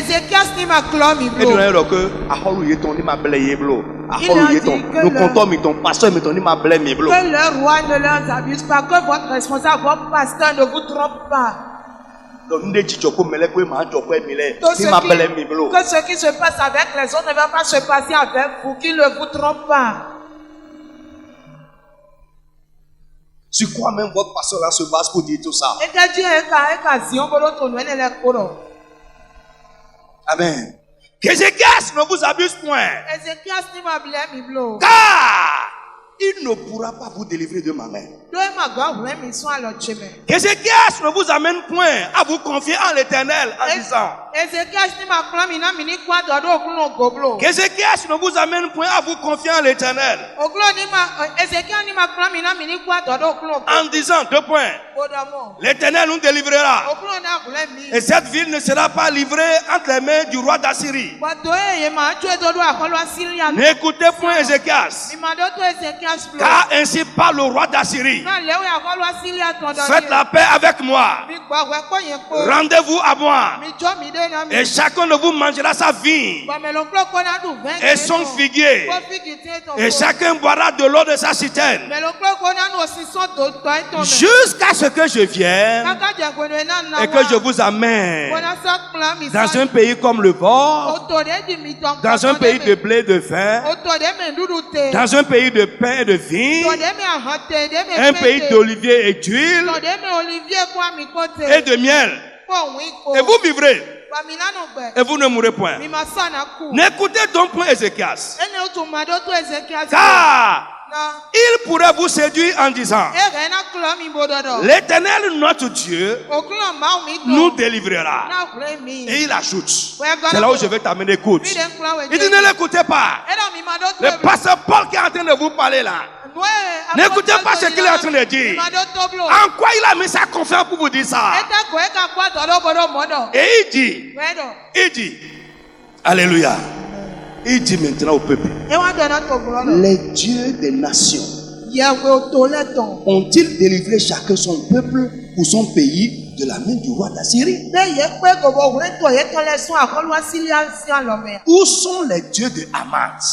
le roi ne leur abuse pas, que votre responsable, votre pasteur ne vous trompe pas. Que ce qui se passe avec les autres ne va pas se passer avec vous, qu'il ne vous trompe pas. Sur quoi même votre pasteur là se base pour dire tout ça? Amen. Qu'Ézéchias ne vous abuse point. Car il ne pourra pas vous délivrer de ma main. Qu'Ézéchias ne vous amène point à vous confier en l'Éternel en disant. Qu'Ézéchias ne vous amène point à vous confier en l'Éternel en disant, deux points, l'Éternel nous délivrera et cette ville ne sera pas livrée entre les mains du roi d'Assyrie. N'écoutez point Ézéchias, car ainsi parle le roi d'Assyrie. Faites la paix avec moi. Rendez-vous à moi. Et chacun de vous mangera sa vigne et son figuier. Et chacun boira de l'eau de sa citerne. Jusqu'à ce que je vienne et que je vous amène dans un pays comme le vôtre, dans un pays de blé, de vin, dans un pays de pain et de vigne, un pays d'olivier et d'huile et de miel. Et vous vivrez. Et vous ne mourrez point. N'écoutez donc point Ézéchias. Car il pourrait vous séduire en disant, l'Éternel notre Dieu nous délivrera. Et il ajoute, c'est là où je vais t'amener, écoute. Il dit, ne l'écoutez pas. Le pasteur Paul qui est en train de vous parler là, N'écoutez pas ce qu'il est en train de dire. En quoi il a mis sa confiance pour vous dire ça? Et il dit, alléluia. Il dit maintenant au peuple, les dieux des nations ont-ils délivré chacun son peuple ou son pays de la main du roi d'Assyrie? Où sont les dieux de Hamath?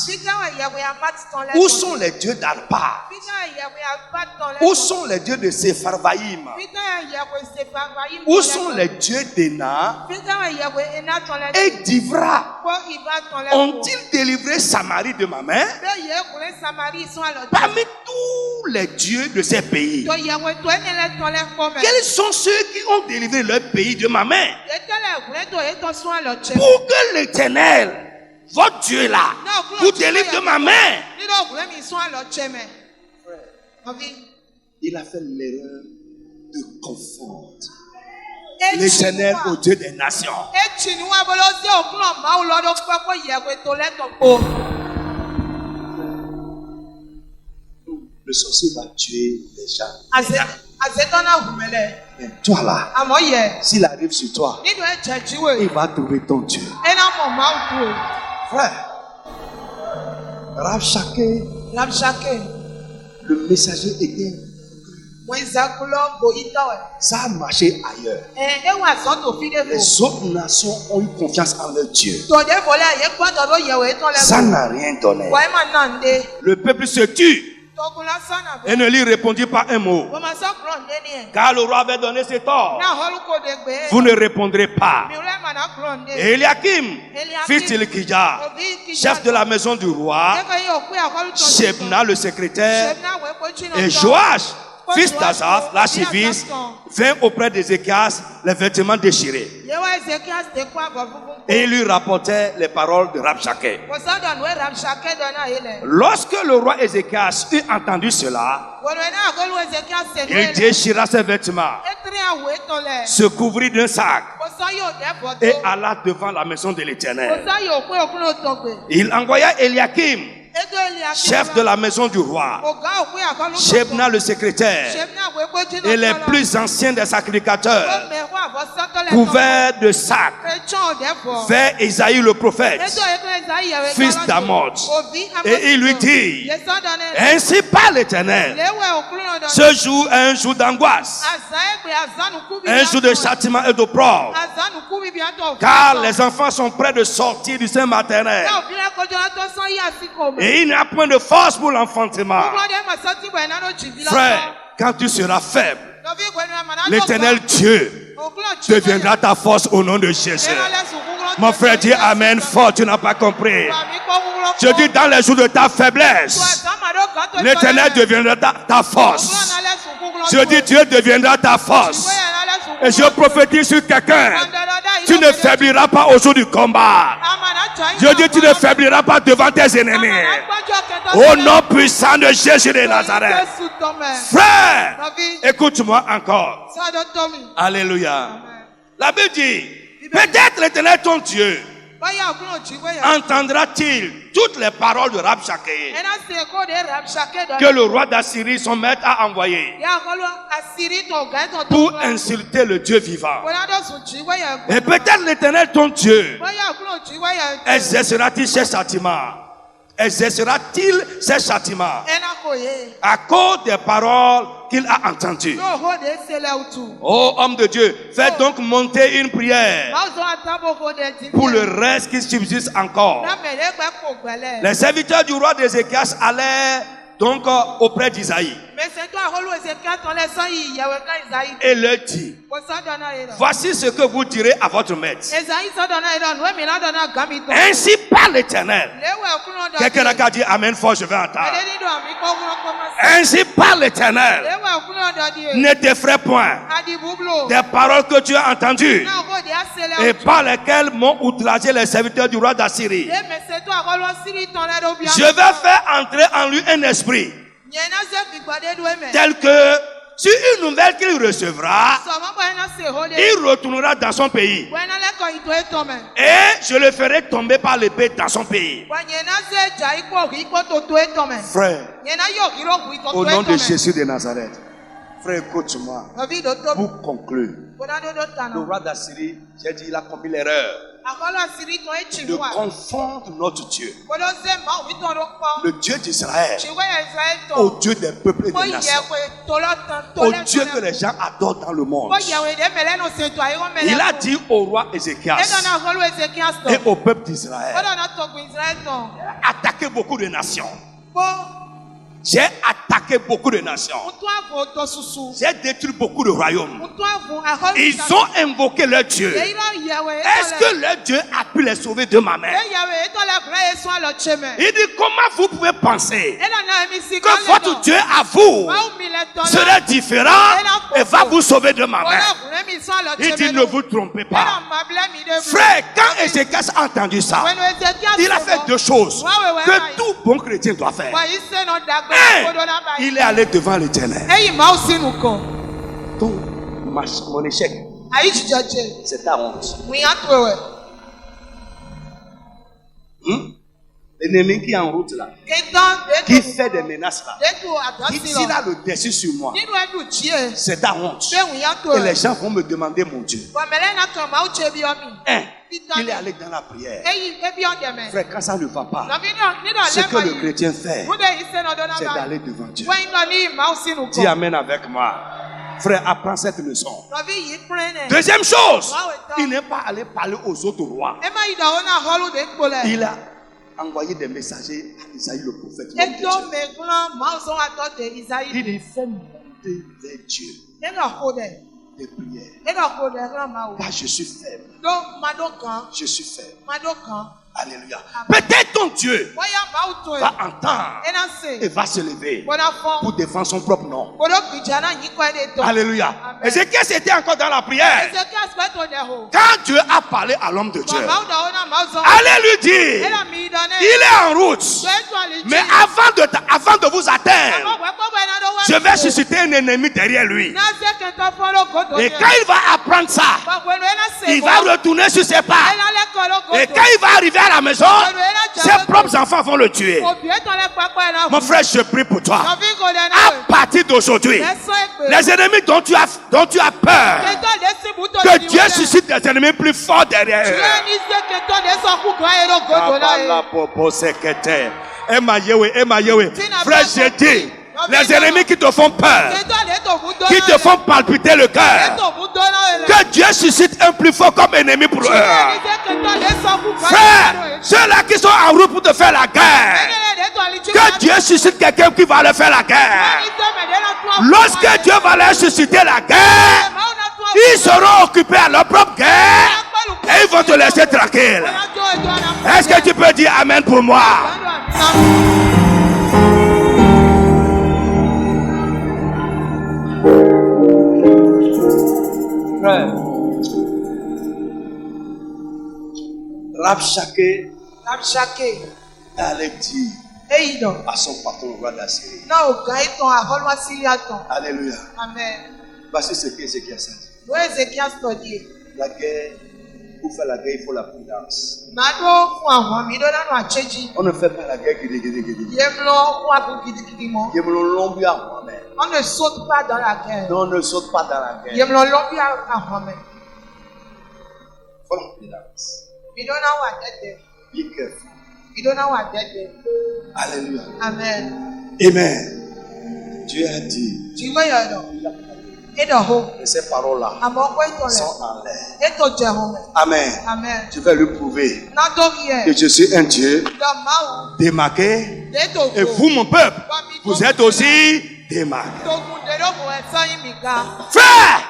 Où sont les dieux d'Arpad? Où sont les dieux de Sepharvaïm? Où sont les dieux d'Ena et d'Ivra? Ont-ils délivré Samarie de ma main? Parmi tous les dieux de ces pays, quels sont ceux qui ont délivré leur pays de ma main? Pour que l'Éternel, votre Dieu là, vous délivre de ma main. Il a fait l'erreur de confondre l'Éternel au Dieu des nations. Le sorcier va tuer les gens. Mais toi là, s'il arrive sur toi, il va trouver ton Dieu. Frère, Rabshakeh, le messager était. Ça a marché ailleurs. Les autres nations ont eu confiance en leur Dieu. Ça n'a rien donné. Le peuple se tue et ne lui répondit pas un mot. Car le roi avait donné ses torts. Vous ne répondrez pas. Et Eliakim, fils d'Hilkija, chef de la maison du roi, Shebna le secrétaire, et Joach, fils d'Asaph, l'archiviste, vint auprès d'Ézéchias les vêtements déchirés. Et il lui rapportait les paroles de Rabshakeh. Lorsque le roi Ézéchias eut entendu cela, il déchira ses vêtements, se couvrit d'un sac et alla devant la maison de l'Éternel. Il envoya Eliakim, chef de la maison du roi, Shebna le secrétaire, et les plus anciens des sacrificateurs, couverts de sacs, vers Isaïe le prophète, fils d'Amoz. Et il lui dit, ainsi parle l'Éternel, ce jour est un jour d'angoisse, un jour de châtiment et d'opprobre, car les enfants sont près de sortir du sein maternel. Et il n'y a point de force pour l'enfantement. Frère, quand tu seras faible, l'Éternel Dieu deviendra ta force au nom de Jésus. Mon frère, dis Amen fort, tu n'as pas compris. Je dis dans les jours de ta faiblesse, l'Éternel deviendra ta force. Je dis Dieu deviendra ta force. Et je prophétise sur quelqu'un. Tu ne faibliras pas au jour du combat. Je dis tu ne faibliras pas devant tes ennemis. Au nom puissant de Jésus de Nazareth. Frère, écoute-moi encore. Alléluia. La Bible dit, peut-être l'Éternel ton Dieu entendra-t-il toutes les paroles de Rabshakeh que le roi d'Assyrie, son maître, a envoyé pour insulter le Dieu vivant? Et peut-être l'Éternel ton Dieu exercera-t-il ses châtiments? Exercera-t-il ses châtiments à cause des paroles qu'il a entendues? Oh homme de Dieu, faites donc monter une prière pour le reste qui subsiste encore. Les serviteurs du roi d'Ézéchias allaient donc auprès d'Isaïe et leur dit, voici ce que vous direz à votre maître. Ainsi parle l'Éternel. Quelqu'un a dit Amen fort, je vais entendre. Ainsi parle l'Éternel. Ne t'effraie point des paroles que tu as entendues et par lesquelles m'ont outragé les serviteurs du roi d'Assyrie. Je vais faire entrer en lui un esprit tel que sur une nouvelle qu'il recevra, il retournera dans son pays. Et je le ferai tomber par l'épée dans son pays. Frère, au nom de Jésus de Nazareth, frère, écoute-moi. Pour conclure, le roi d'Assyrie, j'ai dit, il a commis l'erreur de confondre notre Dieu, le Dieu d'Israël, au Dieu des peuples et des nations, au Dieu que les gens adorent dans le monde. Il a dit au roi Ézéchias et au peuple d'Israël, attaquez beaucoup de nations. J'ai attaqué beaucoup de nations. J'ai détruit beaucoup de royaumes. Ils ont invoqué leur Dieu. Est-ce que leur Dieu a pu les sauver de ma main? Il dit, comment vous pouvez penser que votre Dieu à vous serait différent et va vous sauver de ma main? Il dit, ne vous trompez pas. Frère, quand Ézéchias a entendu ça, il a fait deux choses que tout bon chrétien doit faire. Il est allé devant l'Éternel. Donc, mon échec, c'est ta honte. L'ennemi qui est en route là, qui fait des menaces là, s'il a le dessus sur moi, c'est ta honte. Et les gens vont me demander mon Dieu. Il est allé dans la prière. Frère, quand ça ne va pas, ce que le chrétien fait, c'est d'aller devant Dieu. Dis amen avec moi. Frère, apprends cette leçon. Deuxième chose, il n'est pas allé parler aux autres rois. Il a envoyé des messagers à Isaïe le prophète. Il dit, fais monter vers Dieu des prières. Car je suis faible. Je suis faible. Alléluia. Peut-être ton Dieu va entendre et va se lever pour défendre son propre nom. Alléluia. Ézéchias était encore dans la prière. Quand Dieu a parlé à l'homme de Dieu, allez lui dire, il est en route. Mais avant de vous atteindre, je vais susciter un ennemi derrière lui. Et quand il va apprendre ça, il va retourner sur ses pas. Et quand il va arriver à la maison, ses propres enfants vont le tuer. Mon frère, je prie pour toi. À partir d'aujourd'hui, les ennemis dont tu as peur, que Dieu suscite des ennemis plus forts derrière eux. Frère, j'ai dit, les ennemis qui te font peur, qui te font palpiter le cœur, que Dieu suscite un plus fort comme ennemi pour eux. Frère, ceux-là qui sont en route pour te faire la guerre, que Dieu suscite quelqu'un qui va leur faire la guerre. Lorsque Dieu va leur susciter la guerre, ils seront occupés à leur propre guerre et ils vont te laisser tranquille. Est-ce que tu peux dire amen pour moi? Frère, Rabshakeh allait dire à son patron, le roi d'Assyrie. Alléluia. Amen. Voici ce qu'Ézéchias a dit. La guerre, pour faire la guerre, il faut la prudence. On ne fait pas la guerre on ne saute pas dans la guerre. Non, on ne saute pas dans la guerre. Faut la prudence. Be careful. Alléluia. Amen. Amen. Dieu a dit. Et ces paroles-là sont en l'air. Amen. Je vais lui prouver que je suis un Dieu démarqué. Et vous, mon peuple, vous êtes aussi démarqué. Frère,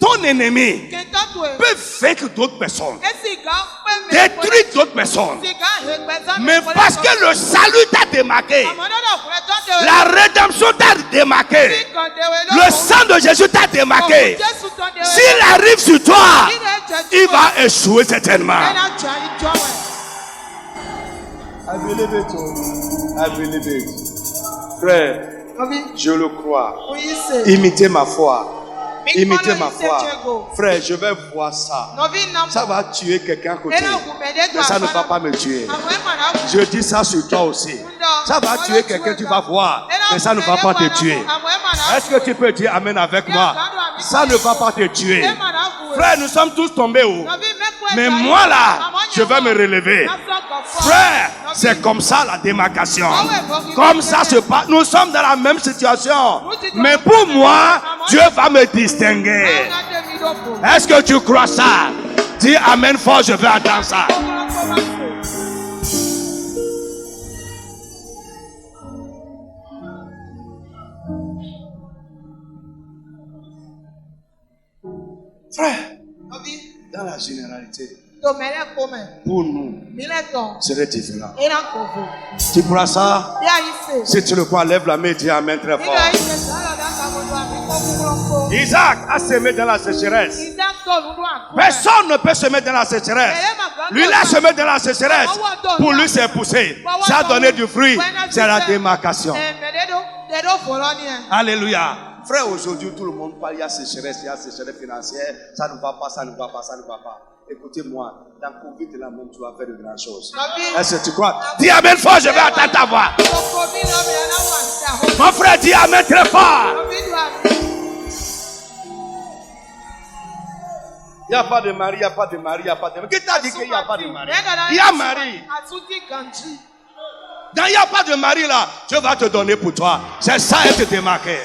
ton ennemi peut vaincre d'autres personnes, détruire d'autres personnes. Mais parce que le salut t'a démarqué, la rédemption t'a démarqué, le sang de Jésus t'a démarqué, s'il arrive sur toi, il va échouer certainement. I believe it. Frère, Je le crois. Imitez ma foi. Imitez ma foi. Frère, je vais voir ça. Ça va tuer quelqu'un à côté. Mais ça ne va pas me tuer. Je dis ça sur toi aussi. Ça va tuer quelqu'un, tu vas voir. Mais ça ne va pas te tuer. Est-ce que tu peux dire Amen avec moi? Ça ne va pas te tuer. Frère, nous sommes tous tombés où? Mais moi là, je vais me relever. Frère, c'est comme ça la démarcation. Comme ça se passe. Nous sommes dans la même situation. Mais pour moi, Dieu va me distinguer. Est-ce que tu crois ça? Dis Amen fort, je vais attendre ça. Frère, dans la généralité, pour nous, serait différent. Tu crois ça? Si tu le crois, lève la main et dis Amen très fort. Isaac a semé dans la sécheresse. Personne ne peut semer dans la sécheresse. Lui, il a semé dans la sécheresse. Pour lui, c'est poussé. Ça a donné du fruit. C'est la démarcation. Alléluia. Frère, aujourd'hui, tout le monde parle, il y a sécheresse financière. Ça ne va pas, ça ne va pas, ça ne va pas. Écoutez-moi, dans Covid, là même, tu vas faire de grandes choses. Est-ce que tu crois? Dis Amen fort, je vais attendre ta voix. Mon frère, dis Amen très fort. Il n'y a pas de mari, il n'y a pas de mari, il n'y a pas de mari. Qui t'a dit qu'il n'y a pas de mari? Il y a mari. Quand il n'y a pas de mari là, Dieu va te donner pour toi. C'est ça être démarqué.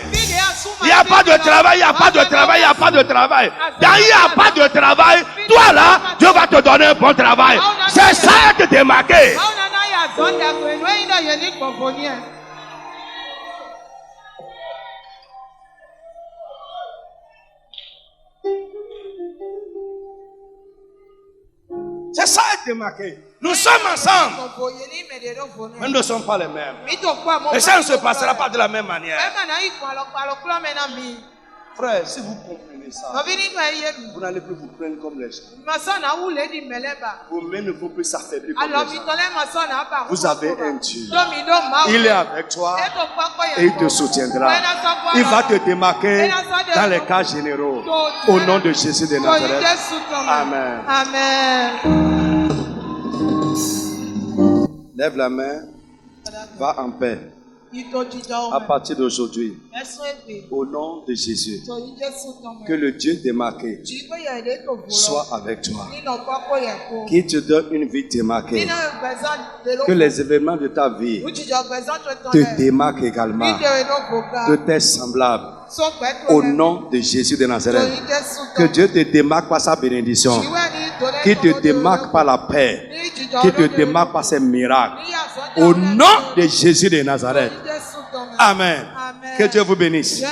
Il n'y a pas de travail, il n'y a pas de travail, il n'y a pas de travail. Quand il n'y a pas de travail, toi là, Dieu va te donner un bon travail. C'est ça être démarqué. C'est ça être démarqué. Nous sommes ensemble. Mais nous ne sommes pas les mêmes. Et ça ne se passera pas de la même manière. Frère, si vous comprenez ça, vous n'allez plus vous prendre comme les gens. Vos mains ne vont plus s'affaiblir comme les gens. Vous avez un Dieu. Il est avec toi et il te soutiendra. Il va te démarquer dans les cas généraux. Au nom de Jésus de Nazareth. Amen. Amen. Lève la main. Va en paix. À partir d'aujourd'hui, au nom de Jésus, que le Dieu démarqué soit avec toi, qu'il te donne une vie démarquée, que les événements de ta vie te démarquent également de tes semblables. Au nom de Jésus de Nazareth, que Dieu te démarque par sa bénédiction, qu'il te démarque par la paix, qu'il te démarque par ses miracles. Au nom de Jésus de Nazareth. Amen. Que Dieu vous bénisse.